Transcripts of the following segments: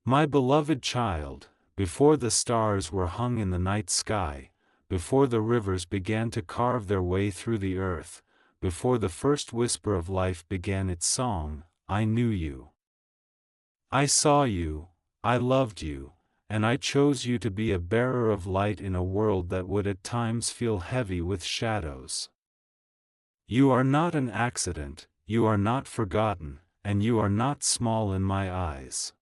My beloved child, before the stars were hung in the night sky, before the rivers began to carve their way through the earth, before the first whisper of life began its song, I knew you. I saw you, I loved you, and I chose you to be a bearer of light in a world that would at times feel heavy with shadows. You are not an accident, you are not forgotten, and you are not small in my eyes.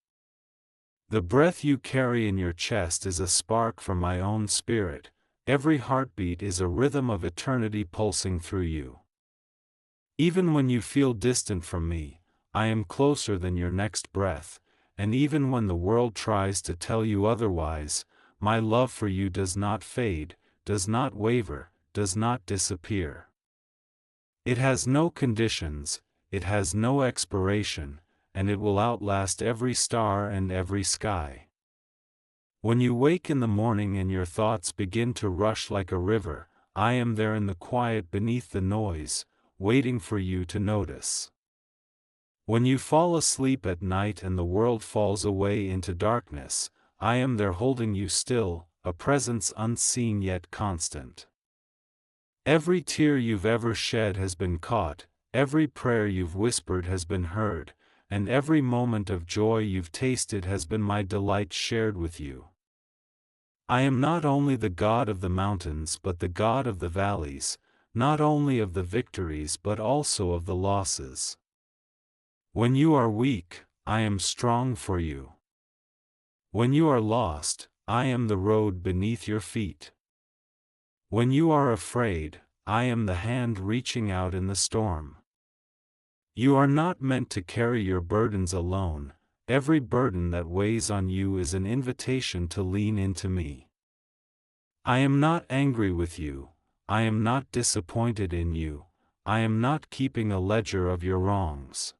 The breath you carry in your chest is a spark from my own spirit, every heartbeat is a rhythm of eternity pulsing through you. Even when you feel distant from me, I am closer than your next breath, and even when the world tries to tell you otherwise, my love for you does not fade, does not waver, does not disappear. It has no conditions, it has no expiration, and it will outlast every star and every sky. When you wake in the morning and your thoughts begin to rush like a river, I am there in the quiet beneath the noise, waiting for you to notice. When you fall asleep at night and the world falls away into darkness, I am there holding you still, a presence unseen yet constant. Every tear you've ever shed has been caught, every prayer you've whispered has been heard, and every moment of joy you've tasted has been my delight shared with you. I am not only the God of the mountains but the God of the valleys, not only of the victories but also of the losses. When you are weak, I am strong for you. When you are lost, I am the road beneath your feet. When you are afraid, I am the hand reaching out in the storm. You are not meant to carry your burdens alone, every burden that weighs on you is an invitation to lean into me. I am not angry with you, I am not disappointed in you, I am not keeping a ledger of your wrongs.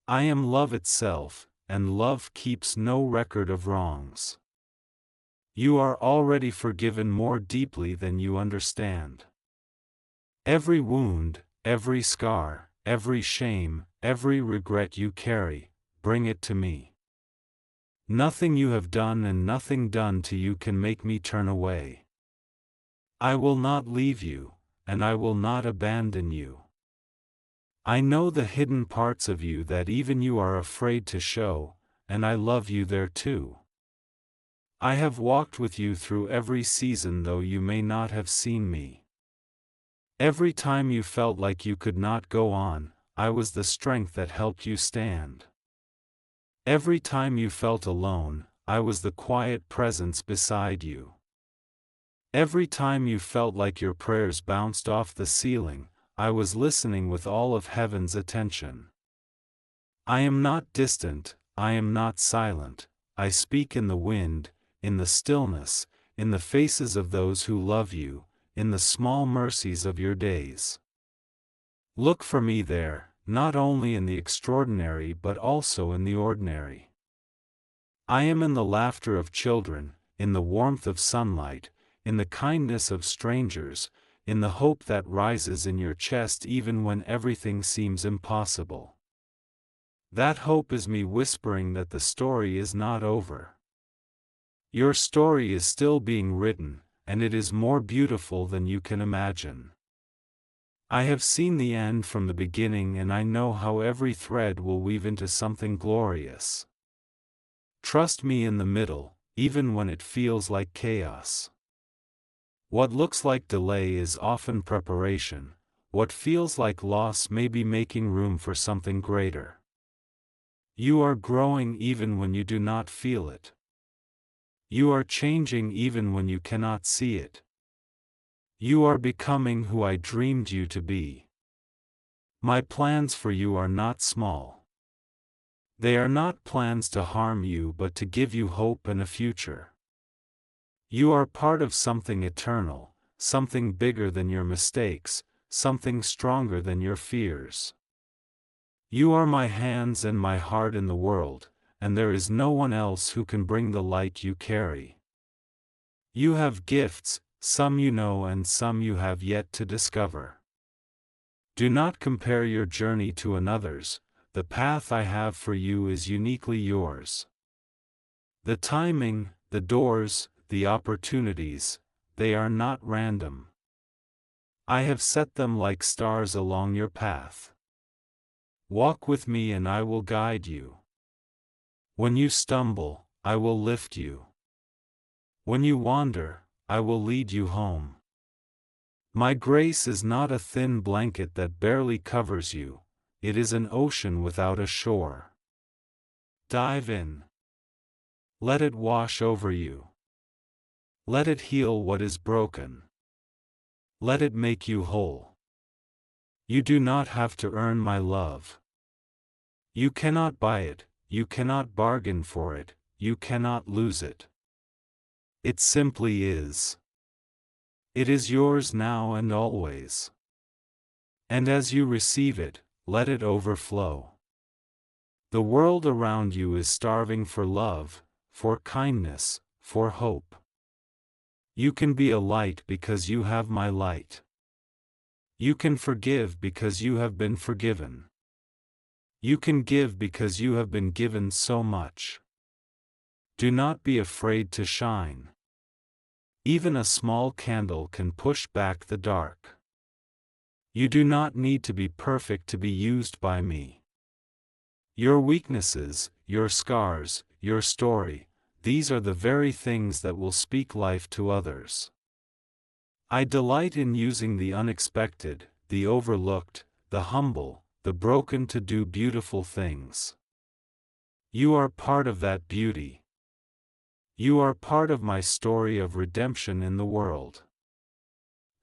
I am love itself, and love keeps no record of wrongs. You are already forgiven more deeply than you understand. Every wound, every scar, every shame, every regret you carry, bring it to me. Nothing you have done and nothing done to you can make me turn away. I will not leave you, and I will not abandon you. I know the hidden parts of you that even you are afraid to show, and I love you there too. I have walked with you through every season though you may not have seen me. Every time you felt like you could not go on, I was the strength that helped you stand. Every time you felt alone, I was the quiet presence beside you. Every time you felt like your prayers bounced off the ceiling, I was listening with all of heaven's attention. I am not distant, I am not silent, I speak in the wind, in the stillness, in the faces of those who love you, in the small mercies of your days. Look for me there, not only in the extraordinary but also in the ordinary. I am in the laughter of children, in the warmth of sunlight, in the kindness of strangers, in the hope that rises in your chest even when everything seems impossible. That hope is me whispering that the story is not over. Your story is still being written, and it is more beautiful than you can imagine. I have seen the end from the beginning and I know how every thread will weave into something glorious. Trust me in the middle, even when it feels like chaos. What looks like delay is often preparation, what feels like loss may be making room for something greater. You are growing even when you do not feel it. You are changing even when you cannot see it. You are becoming who I dreamed you to be. My plans for you are not small. They are not plans to harm you but to give you hope and a future. You are part of something eternal, something bigger than your mistakes, something stronger than your fears. You are my hands and my heart in the world, and there is no one else who can bring the light you carry. You have gifts, some you know and some you have yet to discover. Do not compare your journey to another's, the path I have for you is uniquely yours. The timing, the doors, the opportunities, they are not random. I have set them like stars along your path. Walk with me and I will guide you. When you stumble, I will lift you. When you wander, I will lead you home. My grace is not a thin blanket that barely covers you, it is an ocean without a shore. Dive in. Let it wash over you. Let it heal what is broken. Let it make you whole. You do not have to earn my love. You cannot buy it, you cannot bargain for it, you cannot lose it. It simply is. It is yours now and always. And as you receive it, let it overflow. The world around you is starving for love, for kindness, for hope. You can be a light because you have my light. You can forgive because you have been forgiven. You can give because you have been given so much. Do not be afraid to shine. Even a small candle can push back the dark. You do not need to be perfect to be used by me. Your weaknesses, your scars, your story, these are the very things that will speak life to others. I delight in using the unexpected, the overlooked, the humble, the broken to do beautiful things. You are part of that beauty. You are part of my story of redemption in the world.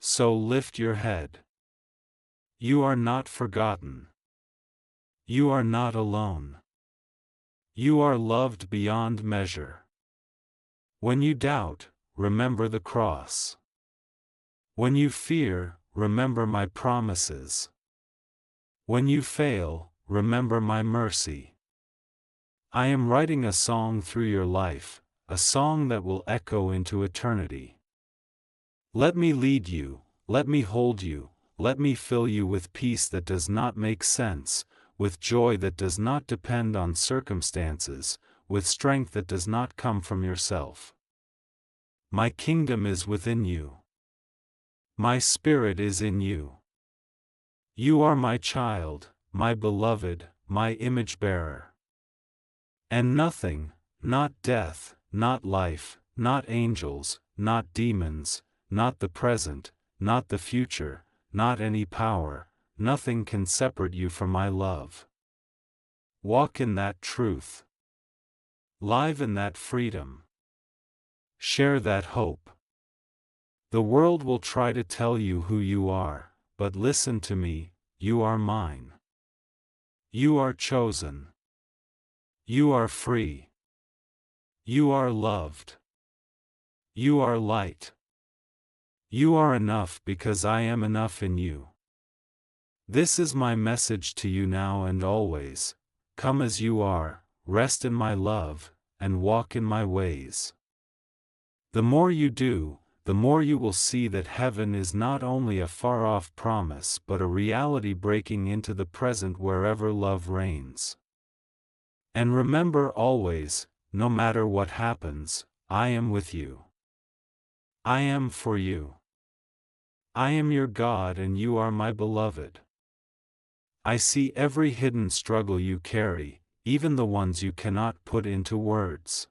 So lift your head. You are not forgotten. You are not alone. You are loved beyond measure. When you doubt, remember the cross. When you fear, remember my promises. When you fail, remember my mercy. I am writing a song through your life, a song that will echo into eternity. Let me lead you, let me hold you, let me fill you with peace that does not make sense, with joy that does not depend on circumstances, with strength that does not come from yourself. My kingdom is within you. My spirit is in you. You are my child, my beloved, my image bearer. And nothing, not death, not life, not angels, not demons, not the present, not the future, not any power, nothing can separate you from my love. Walk in that truth. Live in that freedom. Share that hope. The world will try to tell you who you are, but listen to me, you are mine. You are chosen. You are free. You are loved. You are light. You are enough because I am enough in you. This is my message to you now and always. Come as you are, rest in my love, and walk in my ways. The more you do, the more you will see that heaven is not only a far-off promise but a reality breaking into the present wherever love reigns. And remember always, no matter what happens, I am with you. I am for you. I am your God and you are my beloved. I see every hidden struggle you carry, even the ones you cannot put into words.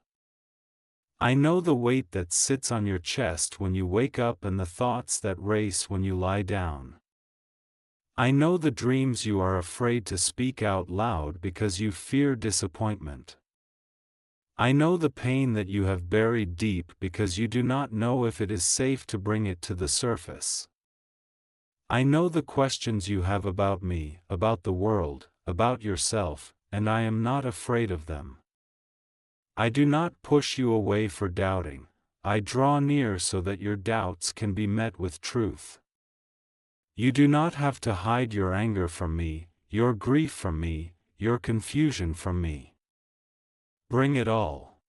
I know the weight that sits on your chest when you wake up and the thoughts that race when you lie down. I know the dreams you are afraid to speak out loud because you fear disappointment. I know the pain that you have buried deep because you do not know if it is safe to bring it to the surface. I know the questions you have about me, about the world, about yourself, and I am not afraid of them. I do not push you away for doubting, I draw near so that your doubts can be met with truth. You do not have to hide your anger from me, your grief from me, your confusion from me. Bring it all.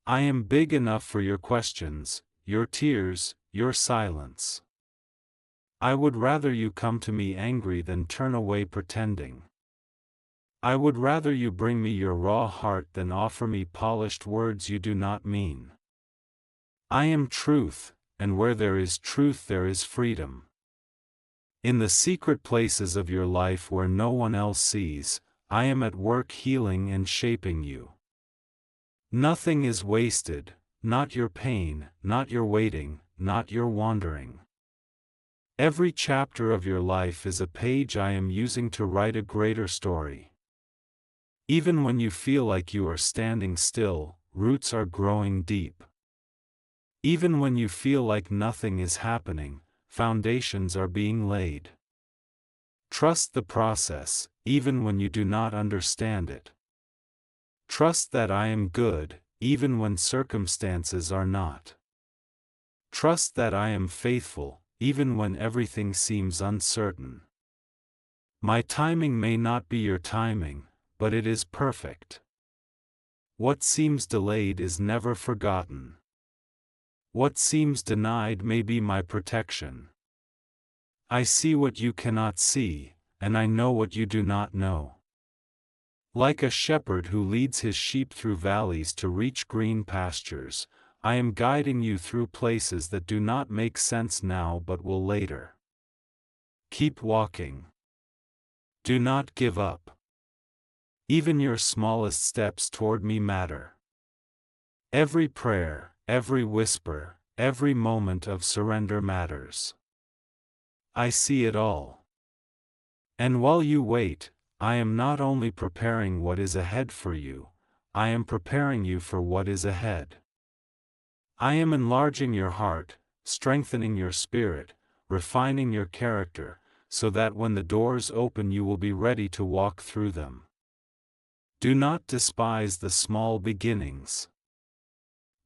I am big enough for your questions, your tears, your silence. I would rather you come to me angry than turn away pretending. I would rather you bring me your raw heart than offer me polished words you do not mean. I am truth, and where there is truth there is freedom. In the secret places of your life where no one else sees, I am at work healing and shaping you. Nothing is wasted, not your pain, not your waiting, not your wandering. Every chapter of your life is a page I am using to write a greater story. Even when you feel like you are standing still, roots are growing deep. Even when you feel like nothing is happening, foundations are being laid. Trust the process, even when you do not understand it. Trust that I am good, even when circumstances are not. Trust that I am faithful, even when everything seems uncertain. My timing may not be your timing, but it is perfect. What seems delayed is never forgotten. What seems denied may be my protection. I see what you cannot see, and I know what you do not know. Like a shepherd who leads his sheep through valleys to reach green pastures, I am guiding you through places that do not make sense now but will later. Keep walking. Do not give up. Even your smallest steps toward me matter. Every prayer, every whisper, every moment of surrender matters. I see it all. And while you wait, I am not only preparing what is ahead for you, I am preparing you for what is ahead. I am enlarging your heart, strengthening your spirit, refining your character, so that when the doors open you will be ready to walk through them. Do not despise the small beginnings.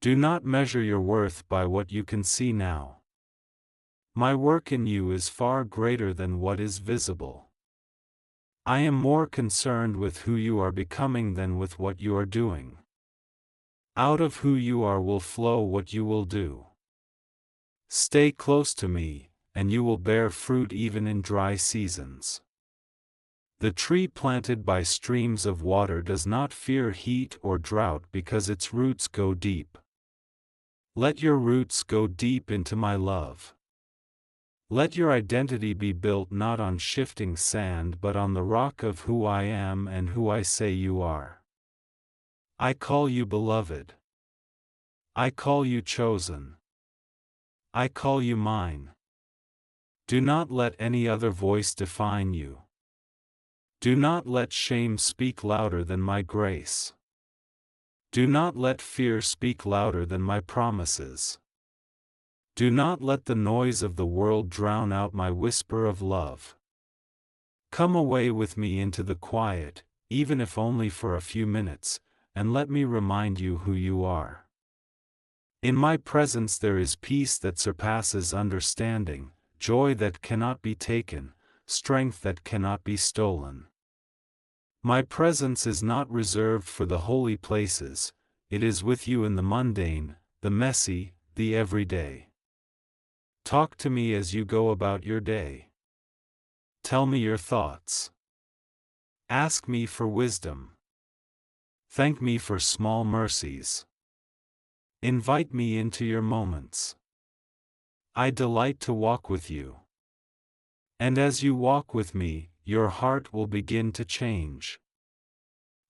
Do not measure your worth by what you can see now. My work in you is far greater than what is visible. I am more concerned with who you are becoming than with what you are doing. Out of who you are will flow what you will do. Stay close to me, and you will bear fruit even in dry seasons. The tree planted by streams of water does not fear heat or drought because its roots go deep. Let your roots go deep into my love. Let your identity be built not on shifting sand but on the rock of who I am and who I say you are. I call you beloved. I call you chosen. I call you mine. Do not let any other voice define you. Do not let shame speak louder than my grace. Do not let fear speak louder than my promises. Do not let the noise of the world drown out my whisper of love. Come away with me into the quiet, even if only for a few minutes, and let me remind you who you are. In my presence there is peace that surpasses understanding, joy that cannot be taken, strength that cannot be stolen. My presence is not reserved for the holy places, it is with you in the mundane, the messy, the everyday. Talk to me as you go about your day. Tell me your thoughts. Ask me for wisdom. Thank me for small mercies. Invite me into your moments. I delight to walk with you. And as you walk with me, your heart will begin to change.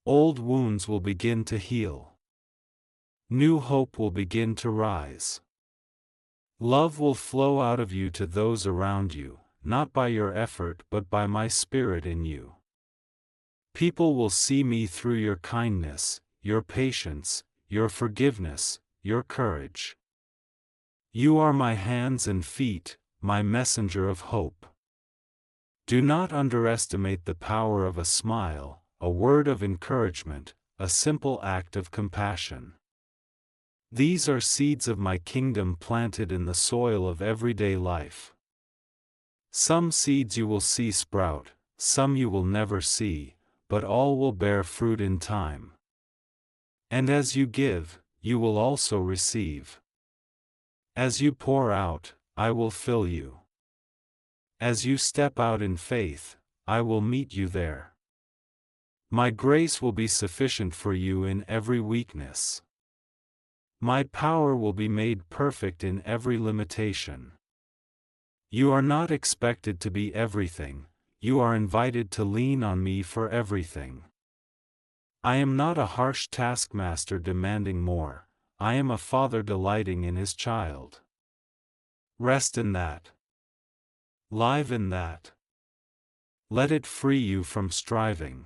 Old wounds will begin to heal. New hope will begin to rise. Love will flow out of you to those around you, not by your effort but by my spirit in you. People will see me through your kindness, your patience, your forgiveness, your courage. You are my hands and feet, my messenger of hope. Do not underestimate the power of a smile, a word of encouragement, a simple act of compassion. These are seeds of my kingdom planted in the soil of everyday life. Some seeds you will see sprout, some you will never see, but all will bear fruit in time. And as you give, you will also receive. As you pour out, I will fill you. As you step out in faith, I will meet you there. My grace will be sufficient for you in every weakness. My power will be made perfect in every limitation. You are not expected to be everything, you are invited to lean on me for everything. I am not a harsh taskmaster demanding more, I am a father delighting in his child. Rest in that. Live in that. Let it free you from striving.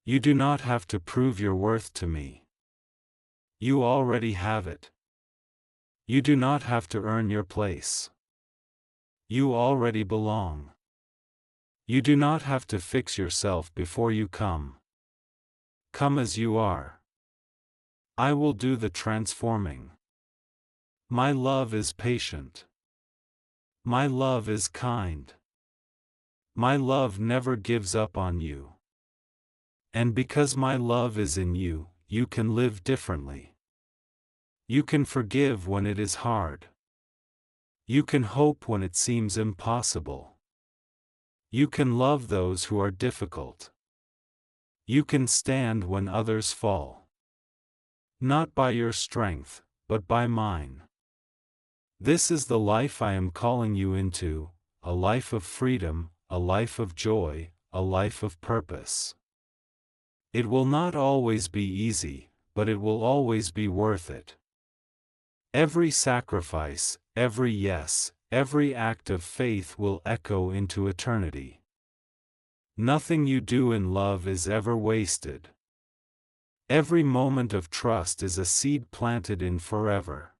You do not have to prove your worth to me. You already have it. You do not have to earn your place. You already belong. You do not have to fix yourself before you come. Come as you are. I will do the transforming. My love is patient. My love is kind. My love never gives up on you. And because my love is in you, you can live differently. You can forgive when it is hard. You can hope when it seems impossible. You can love those who are difficult. You can stand when others fall. Not by your strength, but by mine. This is the life I am calling you into, a life of freedom, a life of joy, a life of purpose. It will not always be easy, but it will always be worth it. Every sacrifice, every yes, every act of faith will echo into eternity. Nothing you do in love is ever wasted. Every moment of trust is a seed planted in forever.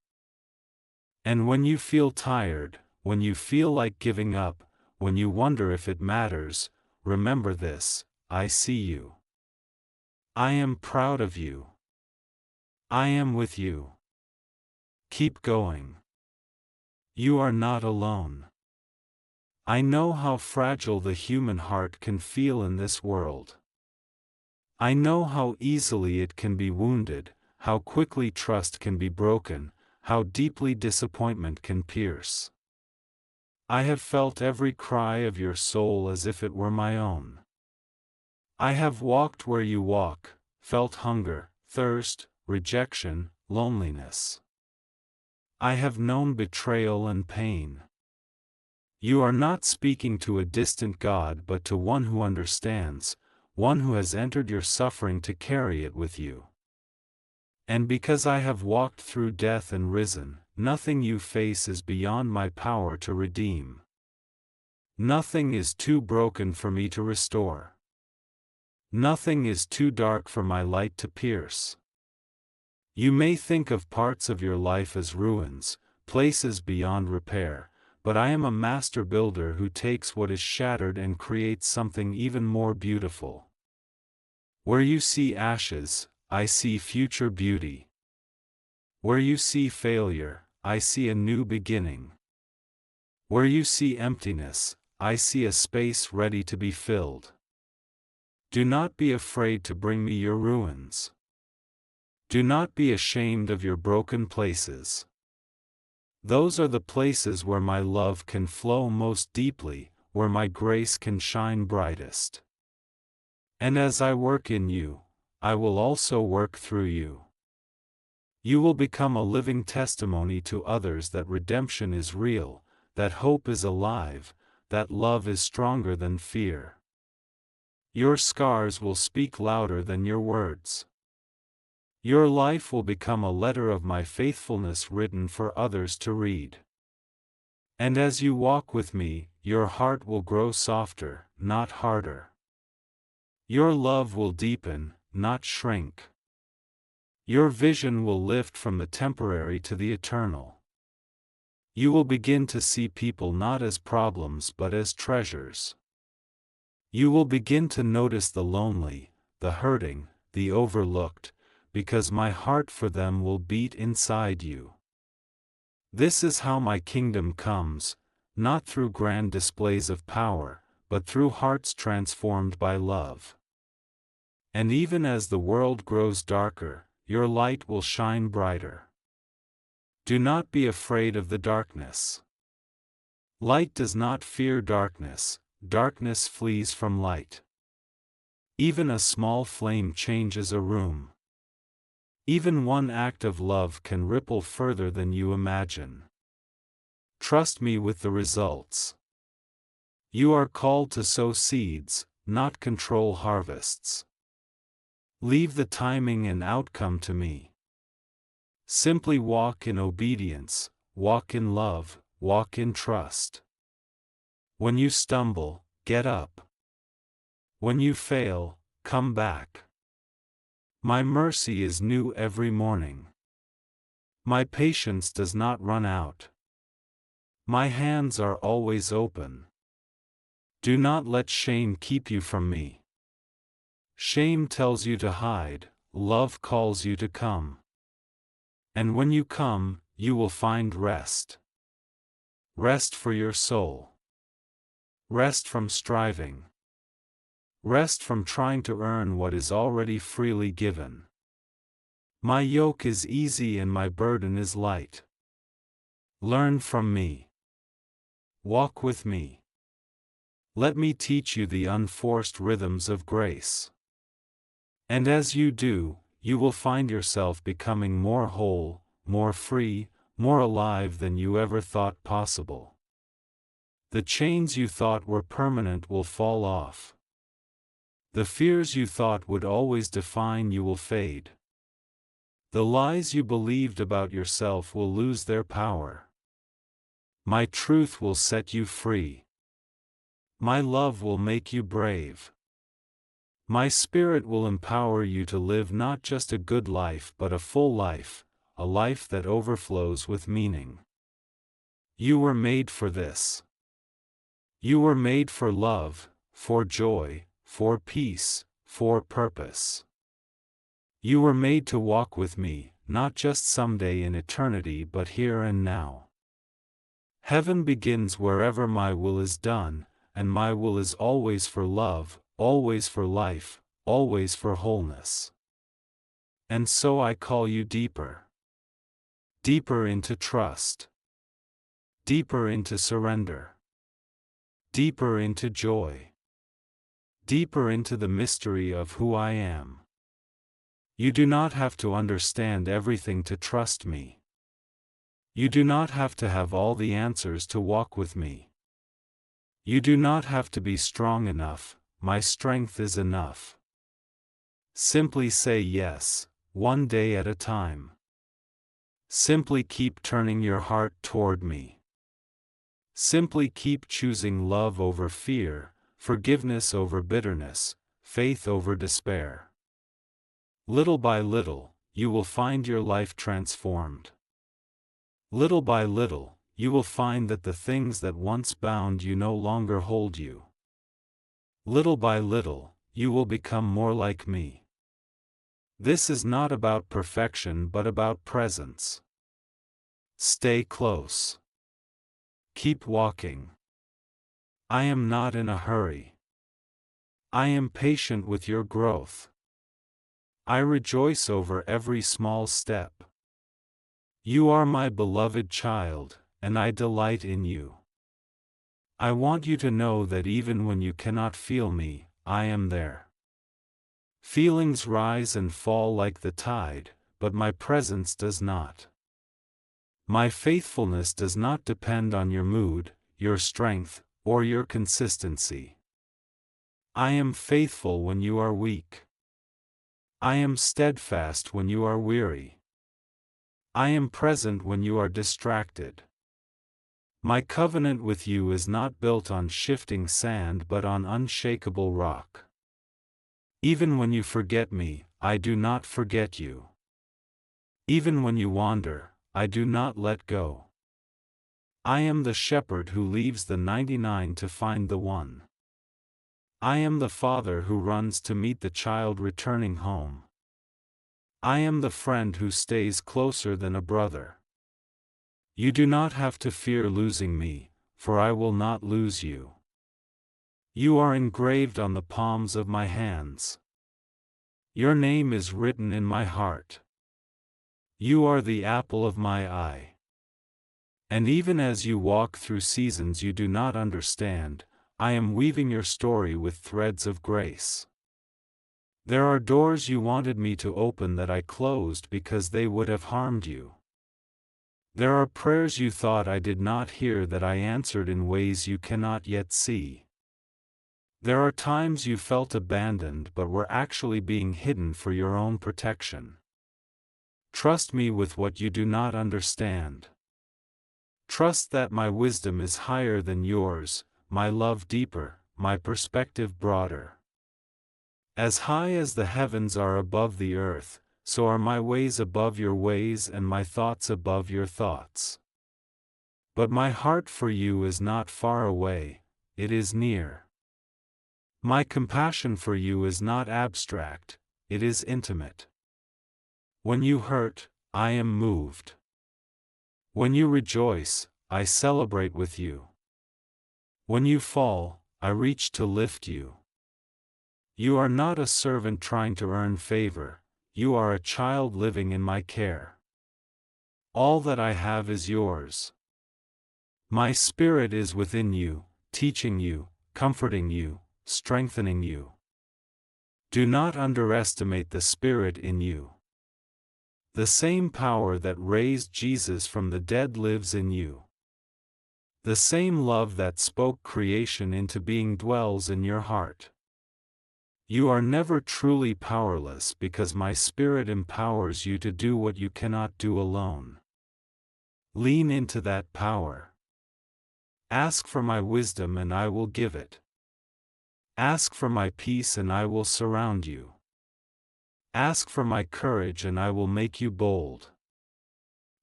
And when you feel tired, when you feel like giving up, when you wonder if it matters, remember this: I see you. I am proud of you. I am with you. Keep going. You are not alone. I know how fragile the human heart can feel in this world. I know how easily it can be wounded, how quickly trust can be broken, how deeply disappointment can pierce. I have felt every cry of your soul as if it were my own. I have walked where you walk, felt hunger, thirst, rejection, loneliness. I have known betrayal and pain. You are not speaking to a distant God but to one who understands, one who has entered your suffering to carry it with you. And because I have walked through death and risen, nothing you face is beyond my power to redeem. Nothing is too broken for me to restore. Nothing is too dark for my light to pierce. You may think of parts of your life as ruins, places beyond repair, but I am a master builder who takes what is shattered and creates something even more beautiful. Where you see ashes, I see future beauty. Where you see failure, I see a new beginning. Where you see emptiness, I see a space ready to be filled. Do not be afraid to bring me your ruins. Do not be ashamed of your broken places. Those are the places where my love can flow most deeply, where my grace can shine brightest. And as I work in you, I will also work through you. You will become a living testimony to others that redemption is real, that hope is alive, that love is stronger than fear. Your scars will speak louder than your words. Your life will become a letter of my faithfulness written for others to read. And as you walk with me, your heart will grow softer, not harder. Your love will deepen, not shrink. Your vision will lift from the temporary to the eternal. You will begin to see people not as problems but as treasures. You will begin to notice the lonely, the hurting, the overlooked, because my heart for them will beat inside you. This is how my kingdom comes, not through grand displays of power, but through hearts transformed by love. And even as the world grows darker, your light will shine brighter. Do not be afraid of the darkness. Light does not fear darkness, darkness flees from light. Even a small flame changes a room. Even one act of love can ripple further than you imagine. Trust me with the results. You are called to sow seeds, not control harvests. Leave the timing and outcome to me. Simply walk in obedience, walk in love, walk in trust. When you stumble, get up. When you fail, come back. My mercy is new every morning. My patience does not run out. My hands are always open. Do not let shame keep you from me. Shame tells you to hide, love calls you to come. And when you come, you will find rest. Rest for your soul. Rest from striving. Rest from trying to earn what is already freely given. My yoke is easy and my burden is light. Learn from me. Walk with me. Let me teach you the unforced rhythms of grace. And as you do, you will find yourself becoming more whole, more free, more alive than you ever thought possible. The chains you thought were permanent will fall off. The fears you thought would always define you will fade. The lies you believed about yourself will lose their power. My truth will set you free. My love will make you brave. My spirit will empower you to live not just a good life but a full life, a life that overflows with meaning. You were made for this. You were made for love, for joy, for peace, for purpose. You were made to walk with me, not just someday in eternity but here and now. Heaven begins wherever my will is done, and my will is always for love, always for life, always for wholeness. And so I call you deeper. Deeper into trust. Deeper into surrender. Deeper into joy. Deeper into the mystery of who I am. You do not have to understand everything to trust me. You do not have to have all the answers to walk with me. You do not have to be strong enough, my strength is enough. Simply say yes, one day at a time. Simply keep turning your heart toward me. Simply keep choosing love over fear, forgiveness over bitterness, faith over despair. Little by little, you will find your life transformed. Little by little, you will find that the things that once bound you no longer hold you. Little by little, you will become more like me. This is not about perfection but about presence. Stay close. Keep walking. I am not in a hurry. I am patient with your growth. I rejoice over every small step. You are my beloved child, and I delight in you. I want you to know that even when you cannot feel me, I am there. Feelings rise and fall like the tide, but my presence does not. My faithfulness does not depend on your mood, your strength, or your consistency. I am faithful when you are weak. I am steadfast when you are weary. I am present when you are distracted. My covenant with you is not built on shifting sand but on unshakable rock. Even when you forget me, I do not forget you. Even when you wander, I do not let go. I am the shepherd who leaves the 99 to find the one. I am the father who runs to meet the child returning home. I am the friend who stays closer than a brother. You do not have to fear losing me, for I will not lose you. You are engraved on the palms of my hands. Your name is written in my heart. You are the apple of my eye. And even as you walk through seasons you do not understand, I am weaving your story with threads of grace. There are doors you wanted me to open that I closed because they would have harmed you. There are prayers you thought I did not hear that I answered in ways you cannot yet see. There are times you felt abandoned but were actually being hidden for your own protection. Trust me with what you do not understand. Trust that my wisdom is higher than yours, my love deeper, my perspective broader. As high as the heavens are above the earth, so are my ways above your ways and my thoughts above your thoughts. But my heart for you is not far away, it is near. My compassion for you is not abstract, it is intimate. When you hurt, I am moved. When you rejoice, I celebrate with you. When you fall, I reach to lift you. You are not a servant trying to earn favor, you are a child living in my care. All that I have is yours. My spirit is within you, teaching you, comforting you, strengthening you. Do not underestimate the Spirit in you. The same power that raised Jesus from the dead lives in you. The same love that spoke creation into being dwells in your heart. You are never truly powerless because my Spirit empowers you to do what you cannot do alone. Lean into that power. Ask for my wisdom and I will give it. Ask for my peace and I will surround you. Ask for my courage and I will make you bold.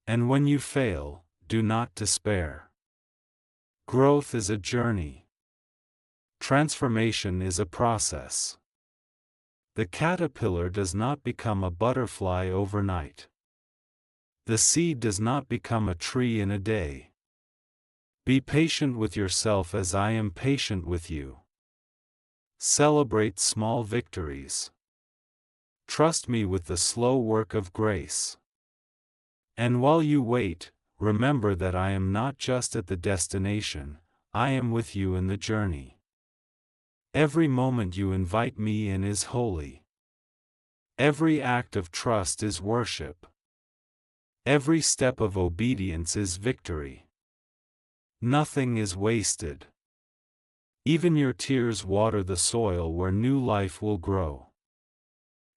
And when you fail, do not despair. Growth is a journey. Transformation is a process. The caterpillar does not become a butterfly overnight. The seed does not become a tree in a day. Be patient with yourself as I am patient with you. Celebrate small victories. Trust me with the slow work of grace. And while you wait, remember that I am not just at the destination, I am with you in the journey. Every moment you invite me in is holy. Every act of trust is worship. Every step of obedience is victory. Nothing is wasted. Even your tears water the soil where new life will grow.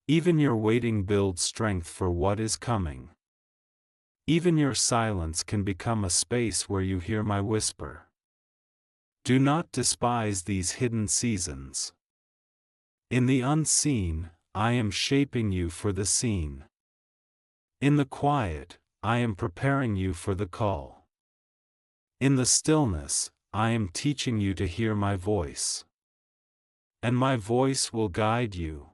Even your waiting builds strength for what is coming. Even your silence can become a space where you hear my whisper. Do not despise these hidden seasons. In the unseen, I am shaping you for the seen. In the quiet, I am preparing you for the call. In the stillness, I am teaching you to hear my voice. And my voice will guide you.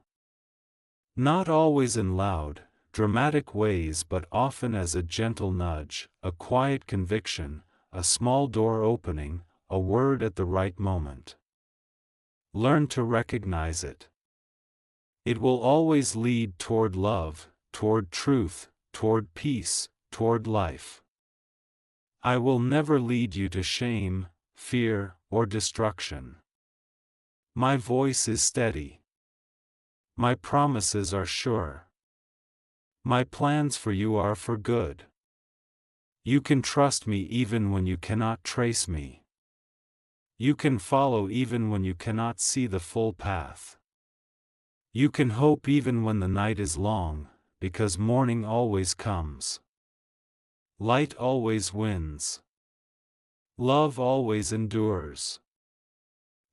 Not always in loud, dramatic ways but often as a gentle nudge, a quiet conviction, a small door opening, a word at the right moment. Learn to recognize it. It will always lead toward love, toward truth, toward peace, toward life. I will never lead you to shame, fear, or destruction. My voice is steady. My promises are sure. My plans for you are for good. You can trust me even when you cannot trace me. You can follow even when you cannot see the full path. You can hope even when the night is long, because morning always comes. Light always wins. Love always endures.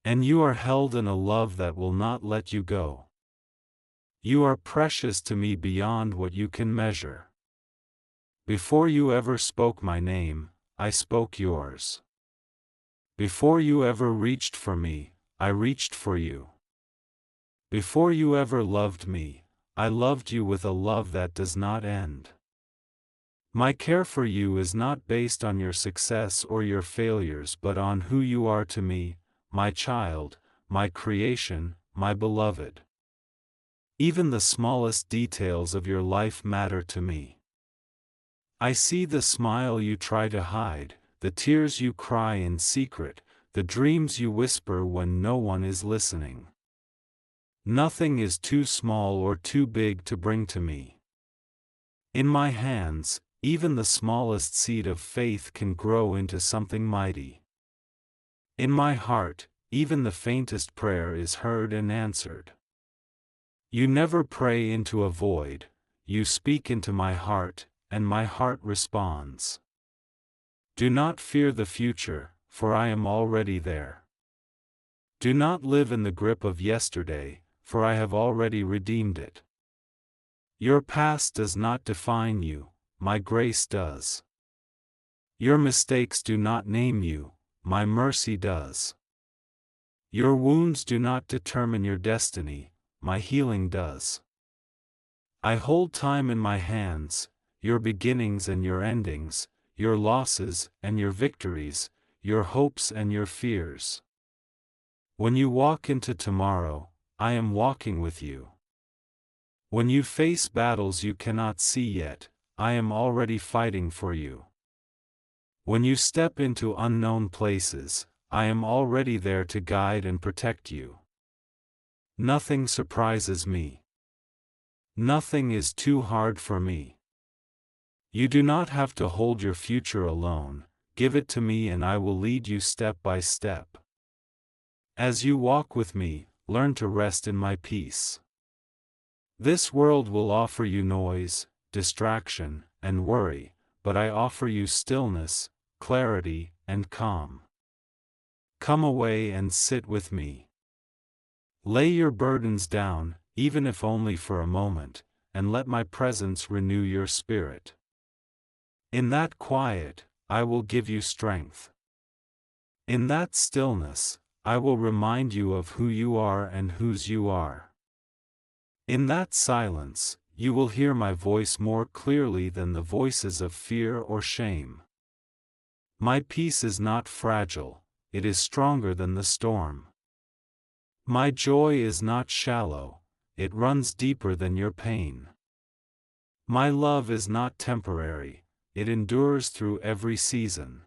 And you are held in a love that will not let you go. You are precious to me beyond what you can measure. Before you ever spoke my name, I spoke yours. Before you ever reached for me, I reached for you. Before you ever loved me, I loved you with a love that does not end. My care for you is not based on your success or your failures but on who you are to me, my child, my creation, my beloved. Even the smallest details of your life matter to me. I see the smile you try to hide, the tears you cry in secret, the dreams you whisper when no one is listening. Nothing is too small or too big to bring to me. In my hands, even the smallest seed of faith can grow into something mighty. In my heart, even the faintest prayer is heard and answered. You never pray into a void, you speak into my heart, and my heart responds. Do not fear the future, for I am already there. Do not live in the grip of yesterday, for I have already redeemed it. Your past does not define you, my grace does. Your mistakes do not name you, my mercy does. Your wounds do not determine your destiny, my healing does. I hold time in my hands, your beginnings and your endings, your losses and your victories, your hopes and your fears. When you walk into tomorrow, I am walking with you. When you face battles you cannot see yet, I am already fighting for you. When you step into unknown places, I am already there to guide and protect you. Nothing surprises me. Nothing is too hard for me. You do not have to hold your future alone, give it to me and I will lead you step by step. As you walk with me, learn to rest in my peace. This world will offer you noise, distraction, and worry, but I offer you stillness, clarity, and calm. Come away and sit with me. Lay your burdens down, even if only for a moment, and let my presence renew your spirit. In that quiet, I will give you strength. In that stillness, I will remind you of who you are and whose you are. In that silence, you will hear my voice more clearly than the voices of fear or shame. My peace is not fragile, it is stronger than the storm. My joy is not shallow, it runs deeper than your pain. My love is not temporary, it endures through every season.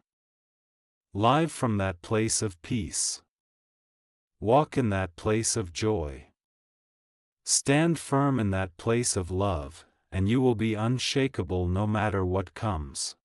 Live from that place of peace. Walk in that place of joy. Stand firm in that place of love, and you will be unshakable no matter what comes.